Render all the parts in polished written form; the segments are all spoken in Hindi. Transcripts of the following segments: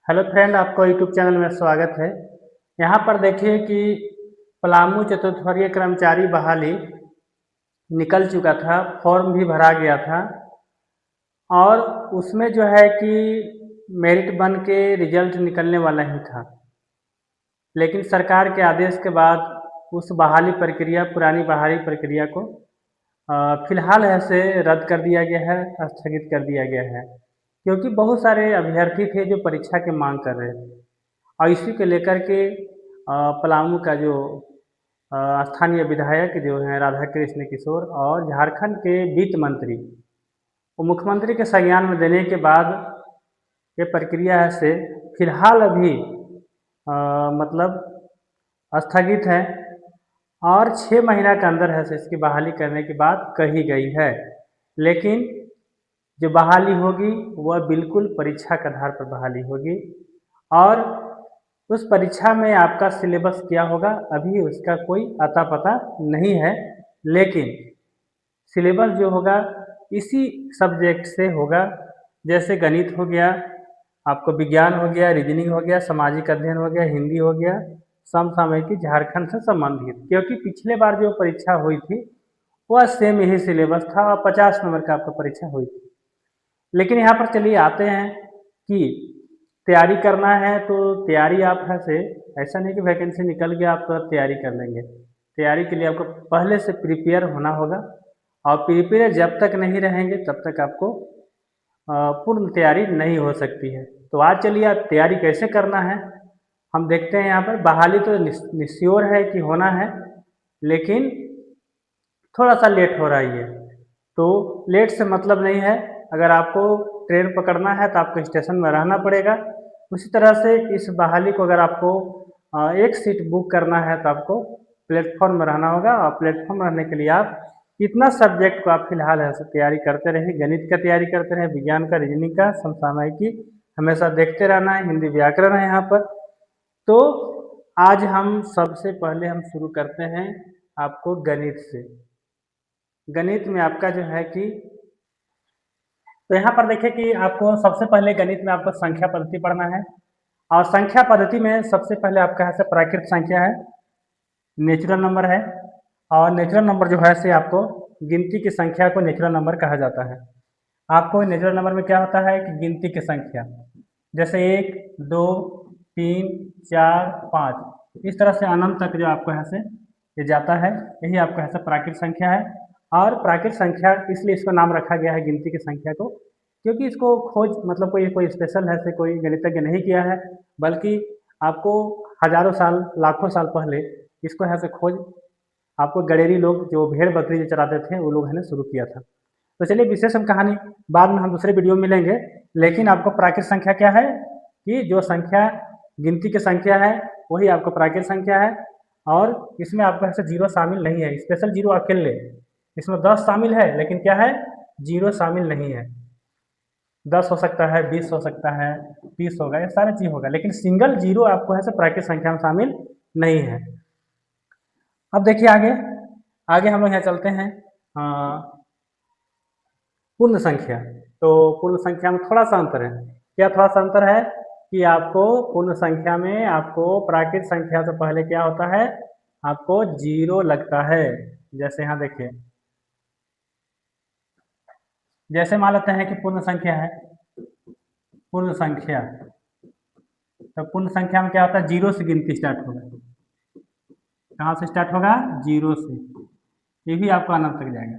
हेलो फ्रेंड, आपको यूट्यूब चैनल में स्वागत है। यहाँ पर देखिए कि पलामू चतुर्थवर्गीय कर्मचारी बहाली निकल चुका था, फॉर्म भी भरा गया था और उसमें जो है कि मेरिट बन के रिजल्ट निकलने वाला ही था। लेकिन सरकार के आदेश के बाद उस बहाली प्रक्रिया, पुरानी बहाली प्रक्रिया को फिलहाल ऐसे रद्द कर दिया गया है, स्थगित कर दिया गया है, क्योंकि बहुत सारे अभ्यर्थी थे जो परीक्षा की मांग कर रहे थे और इसी को लेकर के पलामू का जो स्थानीय विधायक जो हैं राधा कृष्ण किशोर और झारखंड के वित्त मंत्री वो मुख्यमंत्री के संज्ञान में देने के बाद ये प्रक्रिया है से फिलहाल अभी मतलब स्थगित है और 6 महीना के अंदर है से इसकी बहाली करने की बात कही गई है। लेकिन जो बहाली होगी वह बिल्कुल परीक्षा के आधार पर बहाली होगी और उस परीक्षा में आपका सिलेबस क्या होगा अभी उसका कोई अता पता नहीं है। लेकिन सिलेबस जो होगा इसी सब्जेक्ट से होगा, जैसे गणित हो गया, आपको विज्ञान हो गया, रीजनिंग हो गया, सामाजिक अध्ययन हो गया, हिंदी हो गया, समसामयिकी झारखंड से संबंधित। क्योंकि पिछले बार जो परीक्षा हुई थी वह सेम यही सिलेबस था और 50 नंबर का आपका परीक्षा हुई थी। लेकिन यहाँ पर चलिए आते हैं कि तैयारी करना है तो तैयारी आप है से ऐसा नहीं कि वैकेंसी निकल गया आप तुरंत तैयारी कर लेंगे। तैयारी के लिए आपको पहले से प्रिपेयर होना होगा और प्रिपेयर जब तक नहीं रहेंगे तब तक आपको पूर्ण तैयारी नहीं हो सकती है। तो आज चलिए आप तैयारी कैसे करना है हम देखते हैं। यहाँ पर बहाली तो निश्योर है कि होना है, लेकिन थोड़ा सा लेट हो रहा है ये। तो लेट से मतलब नहीं है, अगर आपको ट्रेन पकड़ना है तो आपको स्टेशन में रहना पड़ेगा। उसी तरह से इस बहाली को अगर आपको एक सीट बुक करना है तो आपको प्लेटफॉर्म में रहना होगा और प्लेटफॉर्म रहने के लिए आप इतना सब्जेक्ट को आप फिलहाल है तैयारी करते रहिए। गणित का तैयारी करते रहे, विज्ञान का, रीजनिंग का, समसामयिकी हमेशा देखते रहना है, हिंदी व्याकरण है यहाँ पर। तो आज हम सबसे पहले हम शुरू करते हैं आपको गणित से। गणित में आपका जो है कि तो यहाँ पर देखिए कि आपको सबसे पहले गणित में आपको संख्या पद्धति पढ़ना है और संख्या पद्धति में सबसे पहले आपका है प्राकृत संख्या है, नेचुरल नंबर है। और नेचुरल नंबर जो है से आपको गिनती की संख्या को नेचुरल नंबर कहा जाता है। आपको नेचुरल नंबर में क्या होता है कि गिनती की संख्या, जैसे 1 2 3 4 5 इस तरह से अनंत तक जो आपको है से ये जाता है, यही आपका है प्राकृत संख्या है। और प्राकृत संख्या इसलिए इसको नाम रखा गया है गिनती की संख्या को, क्योंकि इसको खोज मतलब कोई कोई स्पेशल है से कोई गणितज्ञ नहीं किया है, बल्कि आपको हजारों साल लाखों साल पहले इसको है से खोज आपको गडेरी लोग जो भेड़ बकरी जो चराते थे वो लोग है ना शुरू किया था। तो चलिए विशेष हम कहानी बाद में हम दूसरे वीडियो में मिलेंगे। लेकिन आपको प्राकृत संख्या क्या है कि जो संख्या गिनती की संख्या है वही आपको प्राकृत संख्या है और इसमें आपको ऐसे जीरो शामिल नहीं है, स्पेशल जीरो अकेले। इसमें 10 शामिल है लेकिन क्या है, जीरो शामिल नहीं है। 10 हो सकता है, 20 हो सकता है, 30 होगा, ये सारे चीज होगा, लेकिन सिंगल जीरो आपको है प्राकृत संख्या में शामिल नहीं है। अब देखिए आगे आगे हम लोग यहाँ चलते हैं पूर्ण संख्या। तो पूर्ण संख्या में थोड़ा सा अंतर है। क्या थोड़ा सा अंतर है कि आपको पूर्ण संख्या में आपको प्राकृत संख्या से पहले क्या होता है, आपको जीरो लगता है। जैसे यहाँ देखिए, जैसे मान लेते हैं कि पूर्ण संख्या है, पूर्ण संख्या, तो पूर्ण संख्या में क्या होता है, जीरो से गिनती स्टार्ट होगा। कहाँ से स्टार्ट होगा, जीरो से, ये भी आपको अनंत तक जाएगा।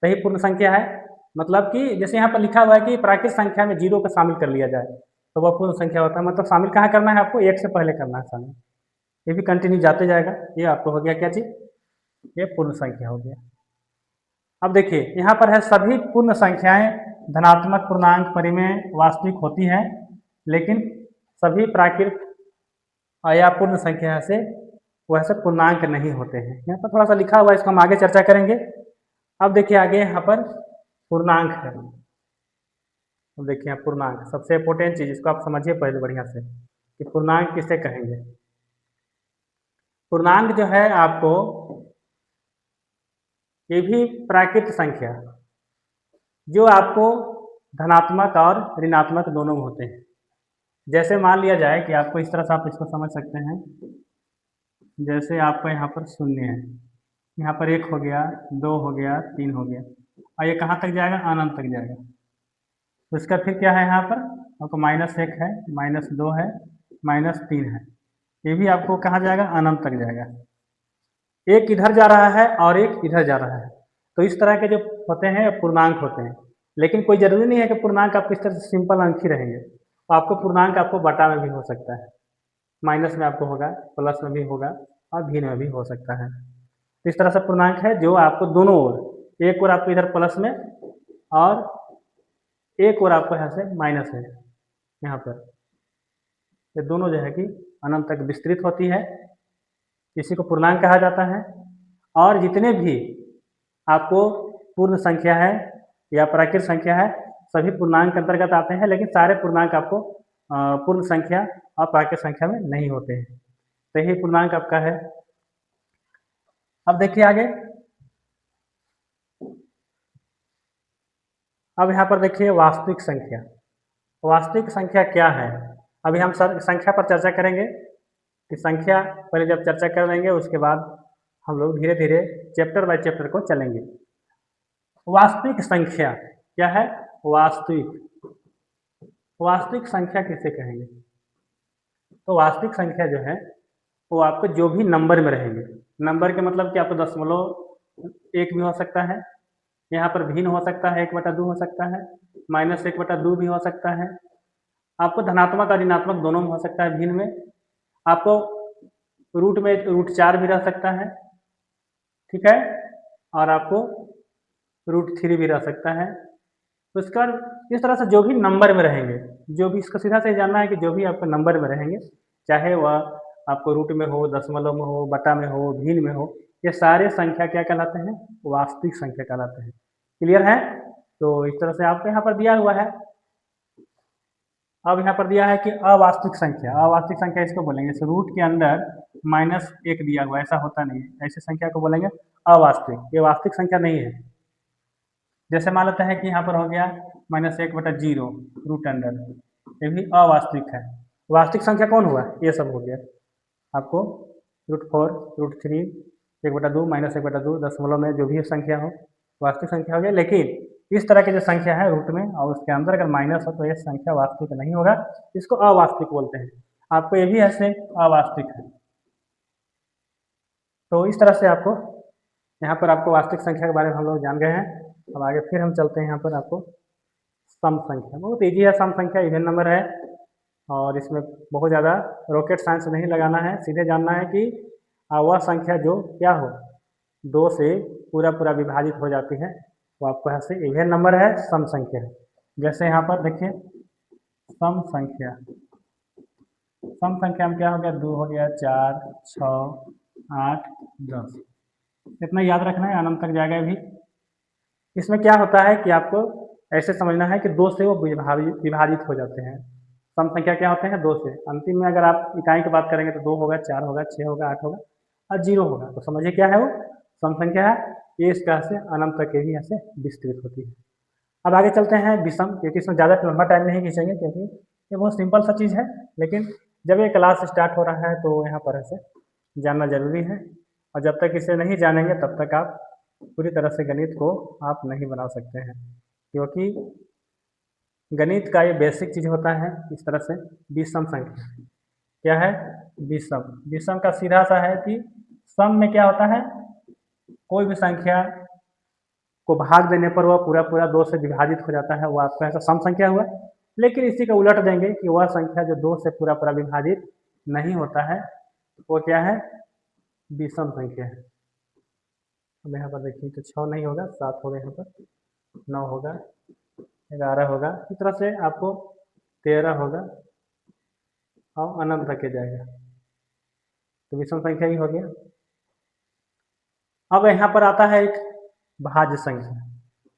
सही पूर्ण संख्या है, मतलब कि जैसे यहाँ पर लिखा हुआ है कि प्राकृत संख्या में जीरो को शामिल कर लिया जाए तो वह पूर्ण संख्या होता है। मतलब शामिल कहाँ करना है, आपको एक से पहले करना है शामिल। ये भी कंटिन्यू जाते जाएगा। ये आपको हो गया क्या चीज, ये पूर्ण संख्या हो गया। अब देखिए यहाँ पर है सभी पूर्ण संख्याएं धनात्मक पूर्णांक परिमेय वास्तविक होती हैं, लेकिन सभी प्राकृत या पूर्ण संख्या से वैसे पूर्णांक नहीं होते हैं। यहाँ पर थोड़ा सा लिखा हुआ है, इसको हम आगे चर्चा करेंगे। अब देखिए आगे यहाँ पर पूर्णांक है। अब देखिए यहाँ पूर्णांक सबसे इंपॉर्टेंट चीज, इसको आप समझिए पहले बढ़िया से कि पूर्णांक किसे कहेंगे। पूर्णांक जो है आपको ये भी प्राकृत संख्या जो आपको धनात्मक और ऋणात्मक दोनों में होते हैं। जैसे मान लिया जाए कि आपको इस तरह से आप इसको समझ सकते हैं, जैसे आपका यहाँ पर शून्य है, यहाँ पर 1 हो गया, 2 हो गया, 3 हो गया, और ये कहाँ तक जाएगा? अनंत तक जाएगा। तो इसका फिर क्या है यहाँ पर? आपको -1 है, -2 है, -3 है, ये भी आपको कहाँ जाएगा? अनंत तक जाएगा। एक इधर जा रहा है और एक इधर जा रहा है, तो इस तरह के जो होते हैं पूर्णांक होते हैं। लेकिन कोई ज़रूरी नहीं है कि पूर्णांक आपको इस तरह से सिंपल अंक ही रहेंगे, तो आपको पूर्णांक आपको बटा में भी हो सकता है, माइनस में आपको होगा, प्लस में भी होगा और भिन्न में भी हो सकता है। तो इस तरह से पूर्णांक है जो आपको दोनों ओर, एक ओर आपको इधर प्लस में और एक ओर आपको यहाँ से माइनस है, यहाँ पर ये दोनों जो है कि अनंत तक विस्तृत होती है, इसी को पूर्णांक कहा जाता है। और जितने भी आपको पूर्ण संख्या है या प्राकृत संख्या है, सभी पूर्णांक के अंतर्गत आते हैं, लेकिन सारे पूर्णांक आपको पूर्ण संख्या और प्राकृत संख्या में नहीं होते हैं। तो यही पूर्णांक आपका है। अब देखिए आगे, अब यहाँ पर देखिए वास्तविक संख्या। वास्तविक संख्या क्या है? अभी हम संख्या पर चर्चा करेंगे कि संख्या पहले जब चर्चा कर लेंगे उसके बाद हम लोग धीरे धीरे चैप्टर बाय चैप्टर को चलेंगे। वास्तविक संख्या क्या है? वास्तविक संख्या किसे कहेंगे? तो वास्तविक संख्या जो है वो आपको जो भी नंबर में रहेंगे, नंबर के मतलब कि आपको 0.1 भी हो सकता है, यहाँ पर भिन्न हो सकता है, 1/2 हो सकता है, -1/2 भी हो सकता है, आपको धनात्मक और ऋणात्मक दोनों में हो सकता है भिन्न में, आपको रूट में √4 भी रह सकता है, ठीक है, और आपको √3 भी रह सकता है। तो इसका इस तरह से जो भी नंबर में रहेंगे, जो भी इसका सीधा से जानना है कि जो भी आपको नंबर में रहेंगे, चाहे वह आपको रूट में हो, दशमलव में हो, बटा में हो, भिन्न में हो, ये सारे संख्या क्या कहलाते हैं? वास्तविक संख्या कहलाते हैं। क्लियर है? तो इस तरह से आपको यहाँ पर दिया हुआ है। अब यहाँ पर दिया है कि अवास्तविक संख्या, अवास्तविक संख्या इसको बोलेंगे, इस रूट के अंदर -1 दिया हुआ, ऐसा होता नहीं है, ऐसी संख्या को बोलेंगे अवास्तविक, ये वास्तविक संख्या नहीं है। जैसे मान लेते हैं कि यहाँ पर हो गया -1/0 रूट अंडर, ये भी अवास्तविक है। वास्तविक संख्या कौन हुआ? ये सब हो गया आपको √4, √3, 1/2, -1/2, दशमलव में जो भी संख्या हो वास्तविक संख्या हो गया। लेकिन इस तरह की जो संख्या है रूट में और उसके अंदर अगर माइनस हो तो ये संख्या वास्तविक नहीं होगा, इसको अवास्तविक बोलते हैं। आपको ये भी ऐसे अवास्तविक है। तो इस तरह से आपको यहाँ पर आपको वास्तविक संख्या के बारे में हम लोग जान गए हैं। अब आगे फिर हम चलते हैं यहाँ पर आपको सम संख्या। बहुत ईजी है सम संख्या, इवन नंबर है और इसमें बहुत ज़्यादा रॉकेट साइंस नहीं लगाना है, सीधे जानना है कि वह संख्या जो क्या हो, 2 से पूरा पूरा विभाजित हो जाती है, वो आपको यहाँ से इवन नंबर है, सम संख्या है। जैसे यहाँ पर देखिए सम संख्या, सम संख्या में क्या हो गया? 2 हो गया, 4, 6, 8, 10, इतना याद रखना है, अनंत तक जाएगा भी। इसमें क्या होता है कि आपको ऐसे समझना है कि 2 से वो विभाजित हो जाते हैं। सम संख्या क्या होते हैं? 2 से। अंतिम में अगर आप इकाई की बात करेंगे तो 2 होगा, 4 होगा, 6 होगा, 8 होगा और 0 होगा। तो समझिए क्या है वो सम संख्या है। ये इस तरह से अनंत तक भी ऐसे विस्तृत होती है। अब आगे चलते हैं विषम, क्योंकि इसमें ज़्यादा लंबा टाइम नहीं खींचेंगे क्योंकि ये बहुत सिंपल सा चीज़ है, लेकिन जब ये क्लास स्टार्ट हो रहा है तो यहाँ पर ऐसे जानना जरूरी है, और जब तक इसे नहीं जानेंगे तब तक आप पूरी तरह से गणित को आप नहीं बना सकते हैं, क्योंकि गणित का ये बेसिक चीज़ होता है। इस तरह से विषम संख्या क्या है? विषम, विषम का सीधा सा है कि सम में क्या होता है? कोई भी संख्या को भाग देने पर वह पूरा पूरा 2 से विभाजित हो जाता है, वो आपका ऐसा सम संख्या हुआ। लेकिन इसी का उलट देंगे कि वह संख्या जो 2 से पूरा पूरा विभाजित नहीं होता है वो क्या है? विषम संख्या है। अब यहाँ पर देखिए तो 6 नहीं होगा, 7 होगा, यहाँ पर 9 होगा, 11 होगा, इस तरह से आपको 13 होगा और अनंत तक के जाएगा। तो विषम संख्या ही हो गया। अब यहाँ पर आता है एक भाज्य संख्या।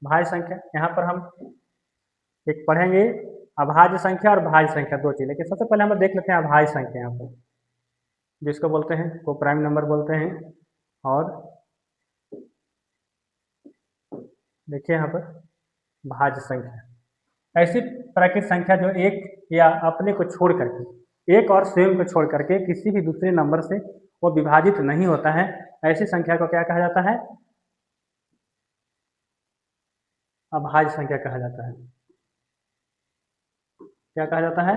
भाज्य संख्या यहाँ पर हम एक पढ़ेंगे, अभाज्य संख्या और भाज्य संख्या, दो चीज़। लेकिन सबसे पहले हम देख लेते हैं अभाज्य संख्या, यहाँ पर जिसको बोलते हैं को प्राइम नंबर बोलते हैं। और देखिए यहाँ पर भाज्य संख्या, ऐसी प्राकृत संख्या जो एक या अपने को छोड़ करके, एक और स्वयं को छोड़ करके किसी भी दूसरे नंबर से वो विभाजित नहीं होता है, ऐसी संख्या को क्या कहा जाता है? अभाज्य संख्या कहा जाता है। क्या कहा जाता है?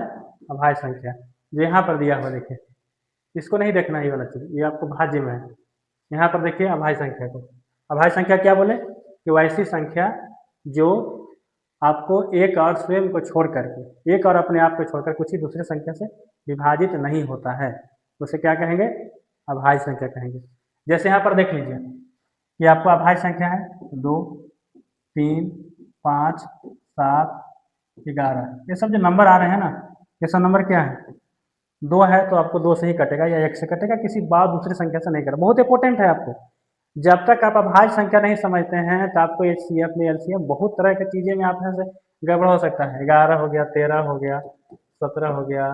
अभाज्य संख्या। जो यहाँ पर दिया हुआ देखिए, इसको नहीं देखना ये वाला चीज, ये आपको भाज्य में है। यहाँ पर देखिए अभाज्य संख्या को, अभाज्य संख्या क्या बोले कि वैसी संख्या जो आपको एक और स्वयं को छोड़ करके, एक और अपने आप को छोड़कर किसी दूसरे संख्या से विभाजित नहीं होता है, उसे क्या कहेंगे? अभाज्य संख्या कहेंगे। जैसे यहाँ पर देख लीजिए, ये आपको अभाज्य संख्या है 2, 3, 5, 7, 11, ये सब जो नंबर आ रहे हैं ना, ये सब नंबर क्या है? 2 है तो आपको 2 से ही कटेगा या 1 से कटेगा, किसी बात दूसरी संख्या से नहीं कटेगा। बहुत इंपॉर्टेंट है आपको, जब तक आप अभाज्य संख्या नहीं समझते हैं तो आपको एचसीएफ में एलसीएम बहुत तरह की चीज़ें में आप से गड़बड़ हो सकता है। 11 हो गया, 13 हो गया, 17 हो गया,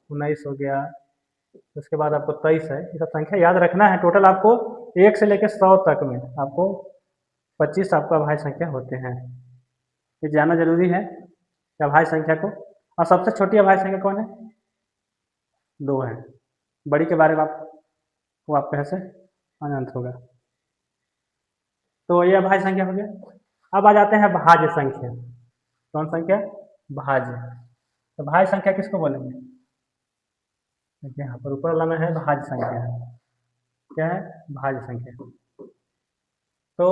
19 हो गया, उसके बाद आपको 23 है। ये सब संख्या याद रखना है। टोटल आपको 1 से लेकर 100 तक में आपको 25 आपका अभाज्य संख्या होते हैं। ये जानना जरूरी है कि अभाज्य संख्या को। और सबसे छोटी अभाज्य संख्या कौन है? 2 है। बड़ी के बारे में वो आपको ऐसे अनंत होगा। तो ये अभाज्य संख्या हो गया। अब आ जाते हैं भाज्य संख्या। कौन संख्या? भाज्य। तो भाज्य संख्या किसको बोलेंगे? देखिए यहाँ पर ऊपर वाला में है भाज्य संख्या। क्या है? भाज्य संख्या। तो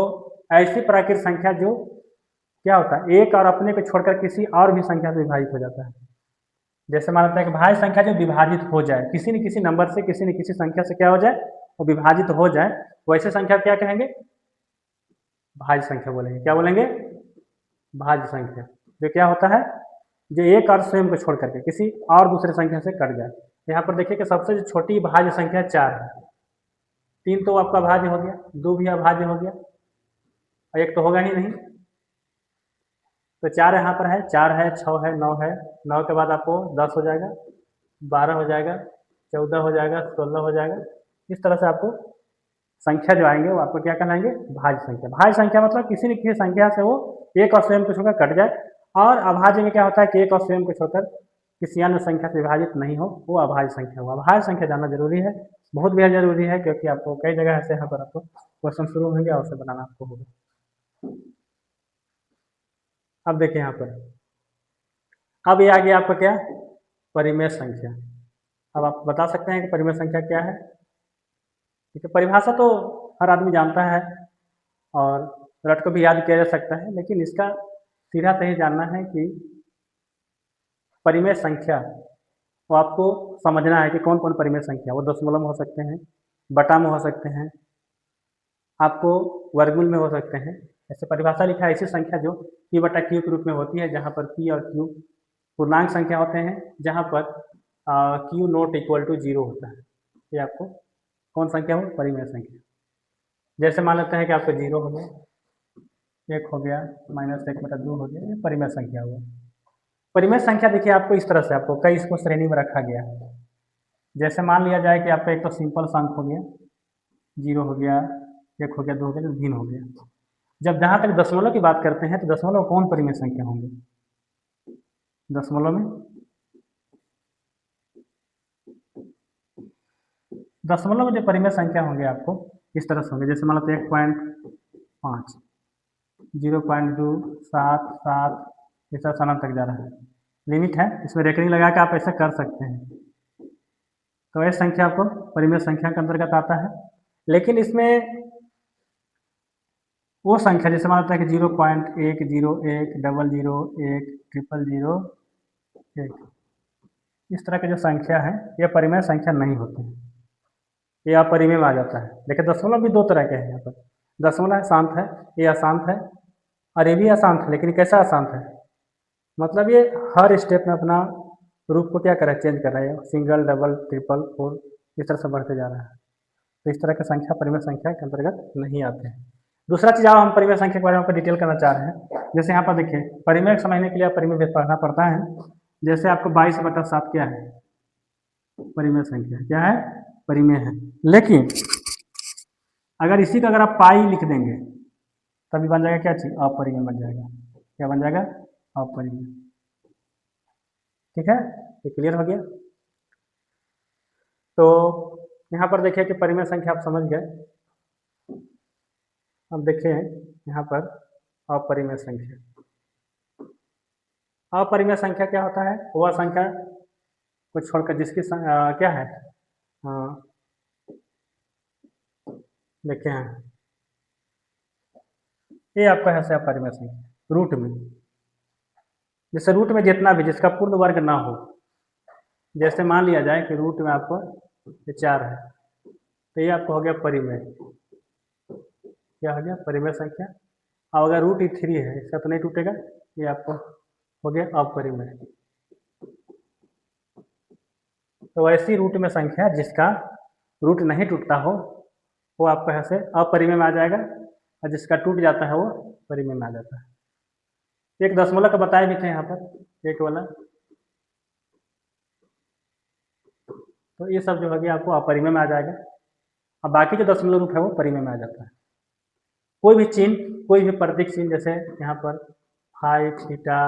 ऐसी प्राकृतिक संख्या जो क्या होता है, एक और अपने को छोड़कर किसी और भी संख्या से विभाजित हो जाता है। जैसे मान लेते हैं कि भाज्य संख्या जो विभाजित हो जाए, किसी न किसी नंबर से, किसी न किसी संख्या से क्या हो जाए, वो विभाजित हो जाए, वैसे संख्या क्या कहेंगे? भाज्य संख्या बोलेंगे। क्या बोलेंगे? भाज्य संख्या। जो क्या होता है, जो एक और स्वयं को छोड़ करके किसी और दूसरे संख्या से कट जाए। यहाँ पर देखिए कि सबसे जो छोटी भाज्य संख्या 4 है। 3 तो आपका भाज्य हो गया, 2 भी अभाज्य हो गया, और 1 तो होगा ही नहीं। तो 4 यहाँ पर है, 4 है, 6 है, 9 है। 9 के बाद आपको 10 हो जाएगा, 12 हो जाएगा, 14 हो जाएगा, 16 हो जाएगा। इस तरह से आपको संख्या जो आएंगे वो आपको क्या कहलाएंगे? भाज्य संख्या। भाज्य संख्या मतलब किसी न किसी संख्या से वो एक और स्वयं को छोड़कर कट जाए। और अभाज्य में क्या होता है कि एक और स्वयं को छोड़कर किसी अन्य संख्या से विभाजित नहीं हो, वो अभाज्य संख्या हुआ। अभाज्य संख्या जानना जरूरी है, बहुत बेहद जरूरी है, क्योंकि आपको कई जगह ऐसे यहाँ पर आपको क्वेश्चन शुरू होंगे और उसे बनाना आपको होगा। अब देखिए यहाँ पर, अब ये आ गया आपका क्या? परिमेय संख्या। अब आप बता सकते हैं कि परिमेय संख्या क्या है? ठीक है, परिभाषा तो हर आदमी जानता है और रट को भी याद किया जा सकता है, लेकिन इसका सीधा सही जानना है कि परिमेय संख्या वो आपको समझना है कि कौन कौन परिमेय संख्या। वो दशमलव में हो सकते हैं, बटा में हो सकते हैं, आपको वर्गमूल में हो सकते हैं। ऐसे परिभाषा लिखा है ऐसी संख्या जो p बटा q के रूप में होती है, जहाँ पर p और q पूर्णांक संख्या होते हैं, जहाँ पर q नॉट इक्वल टू 0 होता है। ये आपको कौन संख्या हो? परिमेय संख्या। जैसे मान लेते हैं कि आपका 0 हो गया, 1 हो गया, -1/2 हो गया, ये परिमेय संख्या हुआ। परिमेय संख्या देखिए आपको इस तरह से आपको कई इसको श्रेणी में रखा गया है। जैसे मान लिया जाए कि आपका एक तो सिंपल अंक हो गया, 0 हो गया, 1 हो गया, 2 हो गया, 3 हो गया। जब जहाँ तक दशमलव की बात करते हैं तो दशमलव कौन परिमेय संख्या होंगे? दशमलव में जो परिमेय संख्या होंगे आपको इस तरह से होंगे। जैसे मान लो 1.5, 0.2, 7, 7, ऐसा सामान तक जा रहा है। लिमिट है, इसमें रेकरिंग लगा के आप ऐसा कर सकते हैं। तो ये संख्या आपको परिमेय संख्या के अंतर्गत आता है। लेकिन इसमें वो संख्या जैसे मान लेते हैं कि 0.101, 001, 000, 1, इस तरह के जो संख्या है ये परिमेय संख्या नहीं होते हैं, ये अपरिमेय में आ जाता है। देखिए दशमलव भी 2 तरह के हैं यहाँ पर। दशमलव शांत है, ये अशांत है, और ये भी अशांत है। लेकिन कैसा अशांत है? मतलब ये हर स्टेप में अपना रूप को क्या कर रहा है? चेंज कर रहा है। सिंगल, डबल, ट्रिपल, 4 इस तरह से बढ़ते जा रहा है। तो इस तरह की संख्या परिमेय संख्या के अंतर्गत नहीं आते हैं। दूसरा चीज़ हम परिमेय संख्या के बारे में डिटेल करना चाह रहे हैं। जैसे यहाँ पर देखिए, परिमेय समझने के लिए परिमेय भेद पढ़ना पड़ता है। जैसे आपको 22/7 क्या है? परिमेय संख्या। क्या है? परिमेय है। लेकिन अगर इसी का अगर आप पाई लिख देंगे तभी बन जाएगा क्या चीज़? अपरिमेय बन जाएगा। क्या बन जाएगा? अपरिमेय। ठीक है, ये क्लियर हो गया। तो यहाँ पर देखिए कि परिमेय संख्या आप समझ गए। अब देखिए यहाँ पर अपरिमेय संख्या। अपरिमेय संख्या क्या होता है? वह संख्या को छोड़कर जिसकी क्या है, देखिए यहाँ ये आपका है अपरिमेय संख्या रूट में, जैसे रूट में जितना भी जिसका पूर्ण वर्ग ना हो, जैसे मान लिया जाए कि रूट में आपको ये 4 है, तो ये आपको हो गया परिमेय। क्या हो गया? परिमेय संख्या। अब अगर रूट 3 है, इसका तो नहीं टूटेगा, ये आपको हो गया अपरिमेय। तो ऐसी रूट में संख्या जिसका रूट नहीं टूटता हो वो आपको ऐसे अपरिमेय में आ जाएगा, और जिसका टूट जाता है वो परिमेय में आ जाता है। एक दशमलव का बताए भी थे यहाँ पर, एक वाला, तो ये सब जो है आपको अपरिमेय में आ जाएगा, और बाकी जो दशमलव रूप है वो परिमेय में आ जाता है। कोई भी चिन्ह, कोई भी प्रतीक चिन्ह, जैसे यहाँ पर फाई, थीटा,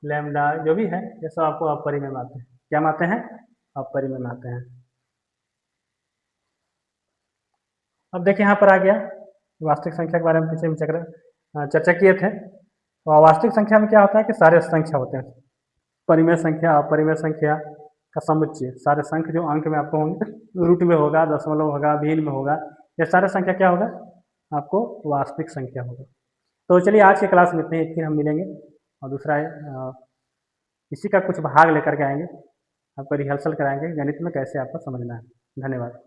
लैम्डा जो भी है, ये सब आपको अपरिमेय में आते हैं। क्या मानते हैं? अपरिमेय में आते हैं। अब देखिए यहाँ पर आ गया वास्तविक संख्या के बारे में, पीछे में चर्चा किए थे। तो वास्तविक संख्या में क्या होता है कि सारे संख्या होते हैं, परिमेय संख्या, अपरिमेय संख्या का समुच्चय, सारे संख्या जो अंक में आपको होंगे, रूट में होगा, दशमलव होगा, भिन्न में होगा, ये सारे संख्या क्या होगा? आपको वास्तविक संख्या होगा। तो चलिए आज की क्लास में इतने ही, फिर हम मिलेंगे और दूसरा इसी का कुछ भाग लेकर के आएंगे, आपको रिहर्सल कराएंगे गणित में कैसे आपको समझना है। धन्यवाद।